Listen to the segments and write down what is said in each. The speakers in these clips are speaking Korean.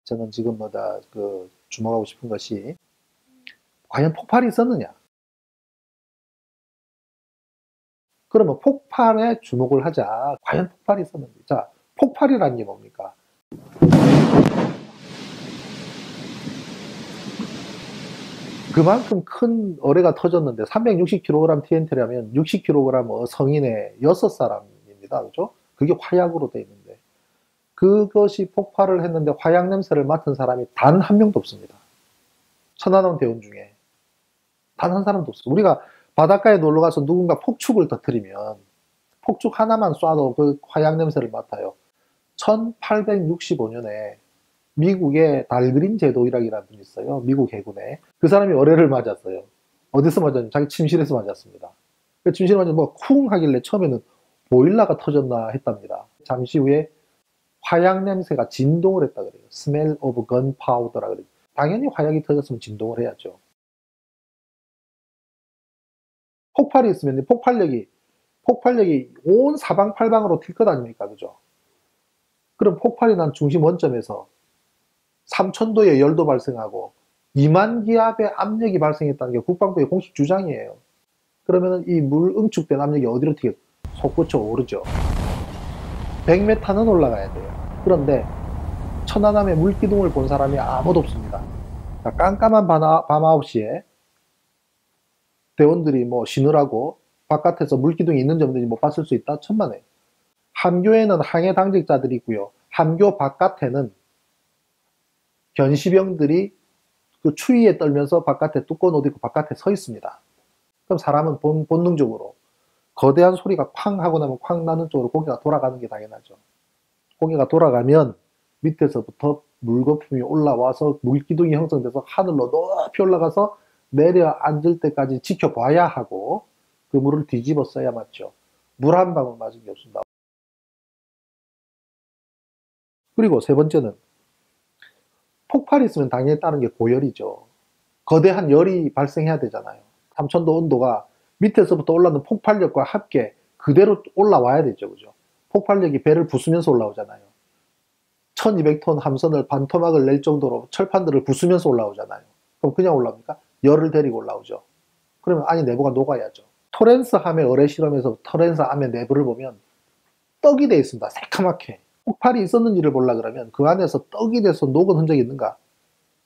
저는 지금 주목하고 싶은 것이 과연 폭발이 있었느냐? 그러면 폭발에 주목을 하자. 과연 폭발이 있었는지. 자, 폭발이라는 게 뭡니까? 그만큼 큰 어뢰가 터졌는데 360kg TNT라면 60kg 성인의 6사람입니다. 그죠? 그게 화약으로 돼 있는데 그것이 폭발을 했는데 화약 냄새를 맡은 사람이 단 한 명도 없습니다. 천안함 대원 중에 단 한 사람도 없어요. 우리가 바닷가에 놀러 가서 누군가 폭죽을 터뜨리면 폭죽 하나만 쏴도 그 화약 냄새를 맡아요. 1865년에 미국의 달그린 제도이락이라는 분이 있어요. 미국 해군에. 그 사람이 어뢰를 맞았어요. 어디서 맞았냐면 자기 침실에서 맞았습니다. 그 침실에 맞으면 뭐 쿵 하길래 처음에는 보일러가 터졌나 했답니다. 잠시 후에 화약 냄새가 진동을 했다 그래요. Smell of gunpowder라 그래요. 당연히 화약이 터졌으면 진동을 해야죠. 폭발이 있으면 폭발력이 온 사방팔방으로 튈 것 아닙니까? 그죠? 그럼 폭발이 난 중심 원점에서 3000도의 열도 발생하고 2만 기압의 압력이 발생했다는 게 국방부의 공식 주장이에요. 그러면 이 물 응축된 압력이 어디로 튀게? 솟구쳐 오르죠. 100m는 올라가야 돼요. 그런데 천안함의 물기둥을 본 사람이 아무도 없습니다. 깜깜한 밤 9시에 대원들이 뭐 쉬느라고 바깥에서 물기둥이 있는지 없는지 못 봤을 수 있다? 천만에. 함교에는 항해 당직자들이 있고요. 함교 바깥에는 견시병들이 그 추위에 떨면서 바깥에 두꺼운 옷 입고 바깥에 서 있습니다. 그럼 사람은 본능적으로 거대한 소리가 쾅 하고 나면 쾅 나는 쪽으로 고개가 돌아가는 게 당연하죠. 고개가 돌아가면 밑에서부터 물거품이 올라와서 물기둥이 형성돼서 하늘로 높이 올라가서 내려앉을 때까지 지켜봐야 하고 그 물을 뒤집어 써야 맞죠. 물 한 방울 맞은 게 없습니다. 그리고 세 번째는 폭발이 있으면 당연히 따른 게 고열이죠. 거대한 열이 발생해야 되잖아요. 3000도 온도가 밑에서부터 올라오는 폭발력과 함께 그대로 올라와야 되죠. 그죠? 폭발력이 배를 부수면서 올라오잖아요. 1200톤 함선을 반토막을 낼 정도로 철판들을 부수면서 올라오잖아요. 그럼 그냥 올라옵니까? 열을 데리고 올라오죠. 그러면 안이 내부가 녹아야죠. 토렌스 함의 어뢰 실험에서 토렌스 함의 내부를 보면 떡이 되어 있습니다. 새카맣게. 폭발이 있었는지를 보려고 그러면 그 안에서 떡이 돼서 녹은 흔적이 있는가?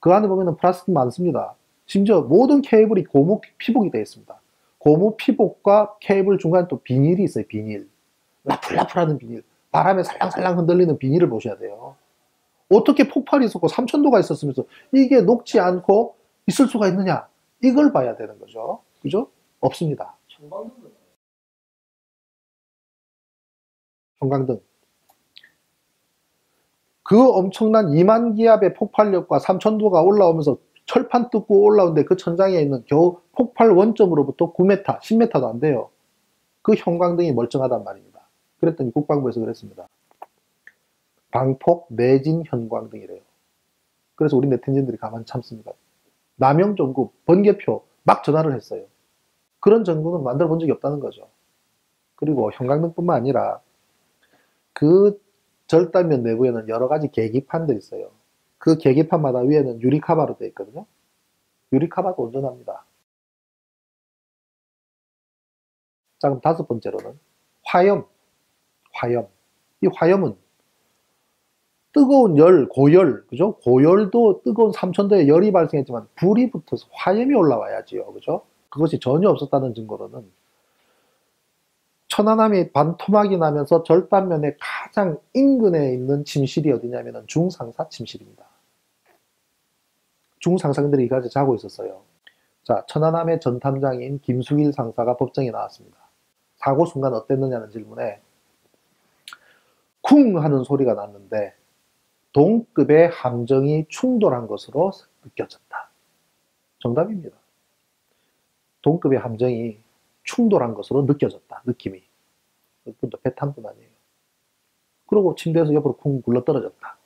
그 안에 보면 플라스틱 많습니다. 심지어 모든 케이블이 고무 피복이 되어 있습니다. 고무 피복과 케이블 중간에 또 비닐이 있어요. 비닐. 라풀라풀하는 비닐. 바람에 살랑살랑 흔들리는 비닐을 보셔야 돼요. 어떻게 폭발이 있었고 3000도가 있었으면서 이게 녹지 않고 있을 수가 있느냐? 이걸 봐야 되는 거죠. 그죠? 없습니다. 형광등. 그 엄청난 2만 기압의 폭발력과 3000도가 올라오면서 철판 뜯고 올라오는데 그 천장에 있는 겨우 폭발 원점으로부터 9m, 10m도 안 돼요. 그 형광등이 멀쩡하단 말입니다. 그랬더니 국방부에서 그랬습니다. 방폭 내진 형광등이래요. 그래서 우리 네티즌들이 가만히 참습니다. 남영종구 번개표 막 전화를 했어요. 그런 전구는 만들어 본 적이 없다는 거죠. 그리고 형광등뿐만 아니라 그 절단면 내부에는 여러 가지 계기판도 있어요. 그 계기판마다 위에는 유리카바로 되어 있거든요. 유리카바도 온전합니다. 자, 그럼 다섯 번째로는 화염. 이 화염은 뜨거운 열, 고열, 그죠? 고열도 뜨거운 3000도에 열이 발생했지만 불이 붙어서 화염이 올라와야지요. 그죠? 그것이 전혀 없었다는 증거로는 천안함이 반토막이 나면서 절단면에 가장 인근에 있는 침실이 어디냐면 중상사 침실입니다. 중상사들이 이 가지 자고 있었어요. 자, 천안함의 전탐장인 김수일 상사가 법정에 나왔습니다. 사고 순간 어땠느냐는 질문에 쿵 하는 소리가 났는데 동급의 함정이 충돌한 것으로 느껴졌다. 정답입니다. 동급의 함정이 충돌한 것으로 느껴졌다. 느낌이. 그것도 배탄뿐 아니에요. 그리고 침대에서 옆으로 쿵 굴러 떨어졌다.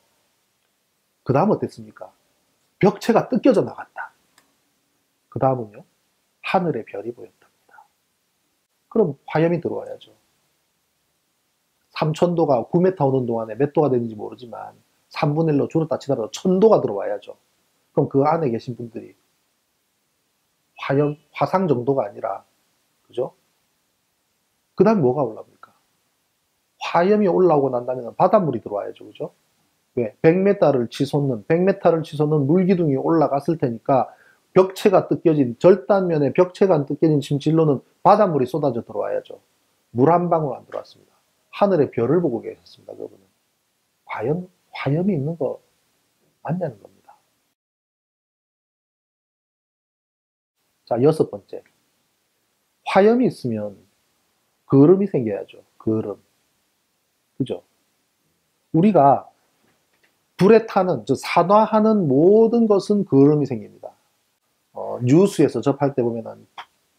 그 다음 어땠습니까? 벽체가 뜯겨져 나갔다. 그 다음은요? 하늘의 별이 보였답니다. 그럼 화염이 들어와야죠. 3000도가 9m 오는 동안에 몇 도가 되는지 모르지만 3분의 1로 줄었다 치더라도 1000도가 들어와야죠. 그럼 그 안에 계신 분들이 화상 정도가 아니라, 그죠? 그 다음에 뭐가 올라옵니까? 화염이 올라오고 난 다음에는 바닷물이 들어와야죠. 그죠? 왜? 100m를 치솟는 물기둥이 올라갔을 테니까 벽체가 뜯겨진, 절단면에 벽체가 뜯겨진 침질로는 바닷물이 쏟아져 들어와야죠. 물 한 방울 안 들어왔습니다. 하늘의 별을 보고 계셨습니다. 그분은. 화염이 있는 거 맞냐는 겁니다. 자, 6번째. 화염이 있으면 거름이 생겨야죠. 거름. 그죠? 우리가 불에 타는, 산화하는 모든 것은 거름이 생깁니다. 뉴스에서 접할 때 보면은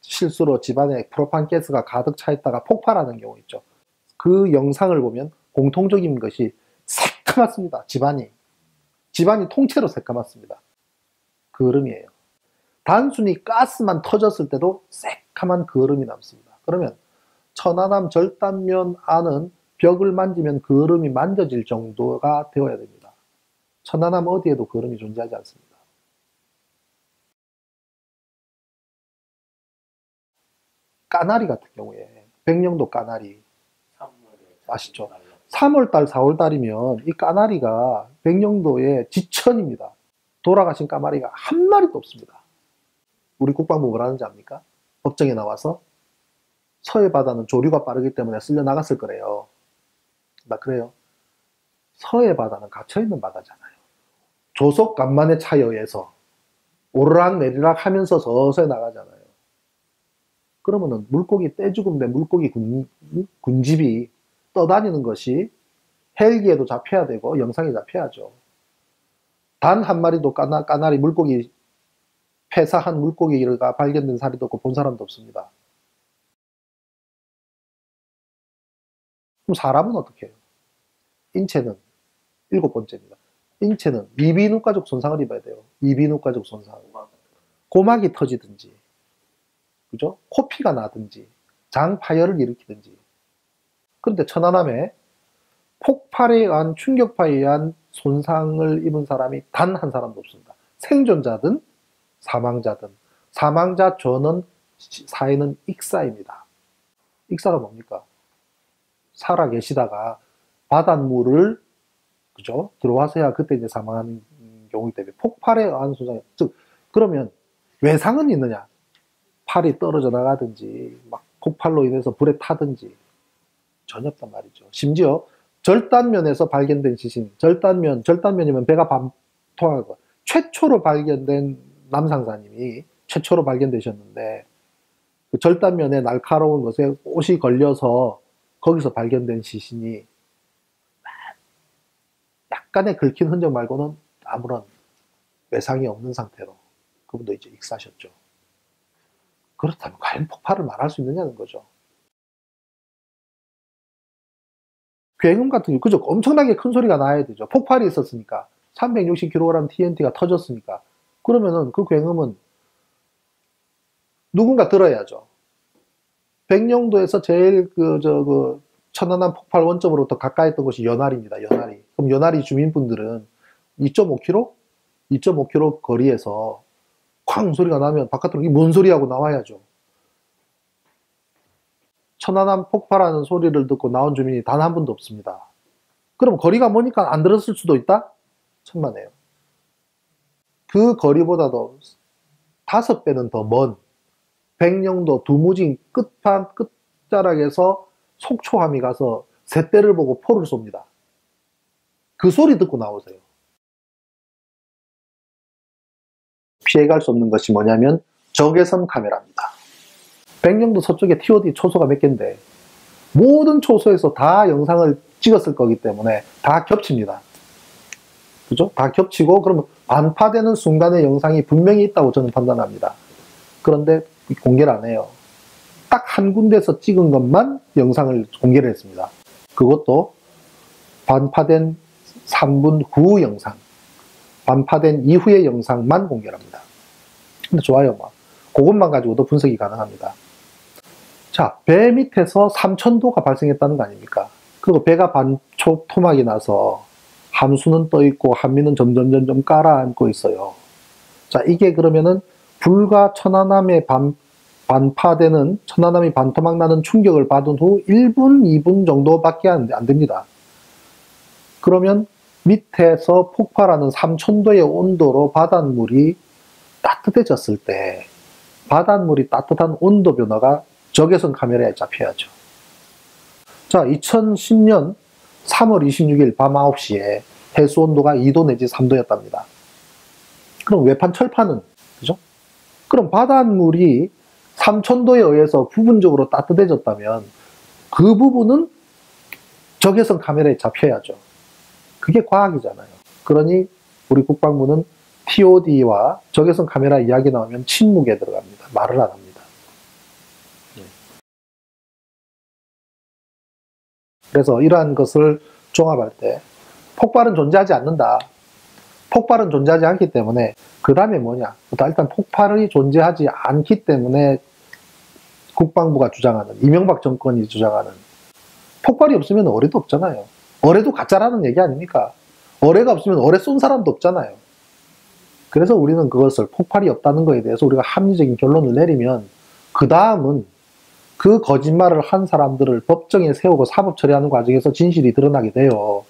실수로 집안에 프로판 가스가 가득 차 있다가 폭발하는 경우 있죠. 그 영상을 보면 공통적인 것이 새까맣습니다. 집안이 통째로 새까맣습니다. 거름이에요. 단순히 가스만 터졌을 때도 새까만 거름이 남습니다. 그러면 천안함 절단면 안은 벽을 만지면 거름이 만져질 정도가 되어야 됩니다. 천안함 어디에도 거름이 존재하지 않습니다. 까나리 같은 경우에 백령도 까나리 아시죠? 3월달 4월달이면 이 까나리가 백령도의 지천입니다. 돌아가신 까마리가 한 마리도 없습니다. 우리 국방부 뭐라는지 압니까? 법정에 나와서 서해 바다는 조류가 빠르기 때문에 쓸려 나갔을 거래요. 나 그래요? 서해 바다는 갇혀있는 바다잖아요. 조속 간만의 차에 의해서 오르락 내리락 하면서 서서히 나가잖아요. 그러면은 물고기 떼죽음데 물고기 군집이 떠다니는 것이 헬기에도 잡혀야 되고 영상에 잡혀야죠. 단 한 마리도 까나리 물고기 폐사한 물고기가 발견된 사례도 없고 본 사람도 없습니다. 그럼 사람은 어떻게 해요? 인체는 7번째입니다. 인체는 이비인후과적 손상을 입어야 돼요. 이비인후과적 손상. 고막이 터지든지, 그죠? 코피가 나든지, 장 파열을 일으키든지. 그런데 천안함에 폭발에 의한 충격파에 의한 손상을 입은 사람이 단 한 사람도 없습니다. 생존자든 사망자든. 사망자 전원 사회는 익사입니다. 익사가 뭡니까? 살아 계시다가 바닷물을, 그죠? 들어와서야 그때 이제 사망하는 경우이기 때문에 폭발에 의한 손상. 즉, 그러면 외상은 있느냐? 팔이 떨어져 나가든지, 막 폭발로 인해서 불에 타든지 전혀 없단 말이죠. 심지어 절단면에서 발견된 지진, 절단면이면 배가 반토하고 최초로 발견된 남상사님이 최초로 발견되셨는데 그 절단면에 날카로운 것에 옷이 걸려서 거기서 발견된 시신이 약간의 긁힌 흔적 말고는 아무런 외상이 없는 상태로 그분도 이제 익사하셨죠. 그렇다면 과연 폭발을 말할 수 있느냐는 거죠. 굉음 같은 경우, 그죠? 엄청나게 큰 소리가 나야 되죠. 폭발이 있었으니까. 360kg TNT가 터졌으니까. 그러면은 그 굉음은 누군가 들어야죠. 백령도에서 제일 천안함 폭발 원점으로부터 가까이 있던 곳이 연알입니다. 연알이. 그럼 연알이 주민분들은 2.5km? 2.5km 거리에서 쾅 소리가 나면 바깥으로 이게 뭔 소리하고 나와야죠. 천안함 폭발하는 소리를 듣고 나온 주민이 단 한 분도 없습니다. 그럼 거리가 머니까 안 들었을 수도 있다? 천만에요. 그 거리보다도 5배는 더 먼 백령도 두무진 끝자락에서 속초함이 가서 새떼를 보고 포를 쏩니다. 그 소리 듣고 나오세요. 피해갈 수 없는 것이 뭐냐면 적외선 카메라입니다. 백령도 서쪽에 TOD 초소가 몇 개인데 모든 초소에서 다 영상을 찍었을 거기 때문에 다 겹칩니다. 그죠? 다 겹치고 그러면 반파되는 순간의 영상이 분명히 있다고 저는 판단합니다. 그런데 공개를 안 해요. 딱 한 군데서 찍은 것만 영상을 공개를 했습니다. 그것도 반파된 3분 후 영상, 반파된 이후의 영상만 공개를 합니다. 근데 좋아요. 그것만 가지고도 분석이 가능합니다. 자, 배 밑에서 3000도가 발생했다는 거 아닙니까? 그리고 배가 반초 토막이 나서 함수는 떠 있고 한미는 점점 깔아앉고 있어요. 자, 이게 그러면은 불과 천안함에 반파되는, 천안함이 반토막 나는 충격을 받은 후 1분, 2분 정도밖에 안 됩니다. 그러면 밑에서 폭발하는 3000도의 온도로 바닷물이 따뜻해졌을 때 바닷물이 따뜻한 온도 변화가 적외선 카메라에 잡혀야죠. 자, 2010년 3월 26일 밤 9시에 해수 온도가 2도 내지 3도였답니다. 그럼 외판 철판은, 그죠? 그럼 바닷물이 3000도에 의해서 부분적으로 따뜻해졌다면 그 부분은 적외선 카메라에 잡혀야죠. 그게 과학이잖아요. 그러니 우리 국방부는 TOD와 적외선 카메라 이야기 나오면 침묵에 들어갑니다. 말을 안 합니다. 그래서 이러한 것을 종합할 때 폭발은 존재하지 않는다. 폭발은 존재하지 않기 때문에 그 다음에 뭐냐? 일단 폭발이 존재하지 않기 때문에 국방부가 주장하는, 이명박 정권이 주장하는, 폭발이 없으면 어뢰도 없잖아요. 어뢰도 가짜라는 얘기 아닙니까? 어뢰가 없으면 어뢰 쏜 사람도 없잖아요. 그래서 우리는 그것을, 폭발이 없다는 거에 대해서 우리가 합리적인 결론을 내리면 그 다음은 그 거짓말을 한 사람들을 법정에 세우고 사법 처리하는 과정에서 진실이 드러나게 돼요.